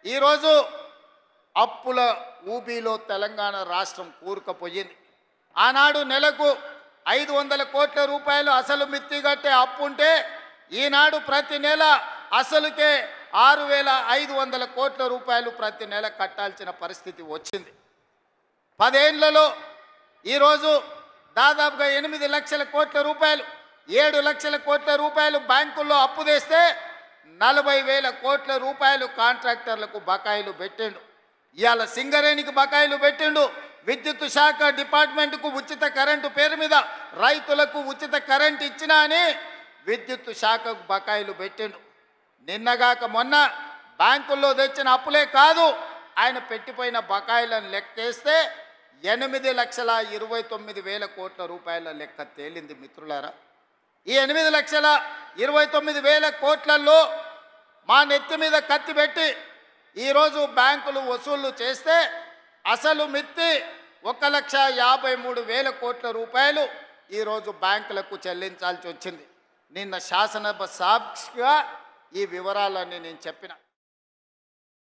ఈరోజు అప్పుల ఊబిలో తెలంగాణ రాష్ట్రం కూరుకుపోయింది. ఆనాడు నెలకు 500 కోట్ల రూపాయలు అసలు మిత్తి కట్టే అప్పు ఉంటే ఈనాడు ప్రతి నెల అసలుకే 6,500 కోట్ల రూపాయలు ప్రతి నెల కట్టాల్సిన పరిస్థితి వచ్చింది. 10 ఏళ్లలో ఈరోజు దాదాపుగా 8 లక్షల కోట్ల రూపాయలు 7 లక్షల కోట్ల రూపాయలు బ్యాంకుల్లో అప్పు తెస్తే 40,000 కోట్ల రూపాయలు కాంట్రాక్టర్లకు బకాయిలు పెట్టిండు. ఇవాళ సింగరేణికి బకాయిలు పెట్టిండు. విద్యుత్ శాఖ డిపార్ట్మెంట్కు ఉచిత కరెంటు పేరు మీద రైతులకు ఉచిత కరెంటు ఇచ్చినా అని విద్యుత్ శాఖకు బకాయిలు పెట్టిండు. నిన్నగాక మొన్న బ్యాంకుల్లో తెచ్చిన అప్పులే కాదు, ఆయన పెట్టిపోయిన బకాయిలను లెక్కేస్తే 8,29,000 కోట్ల రూపాయల లెక్క తేలింది. మిత్రులారా, ఈ 8,29,000 కోట్లలో మా నెత్తి మీద కత్తి పెట్టి ఈరోజు బ్యాంకులు వసూళ్లు చేస్తే అసలు మిత్తి 1,53,000 కోట్ల రూపాయలు ఈరోజు బ్యాంకులకు చెల్లించాల్సి వచ్చింది. నిన్న శాసనసభ సాక్షిగా ఈ వివరాలన్నీ నేను చెప్పిన.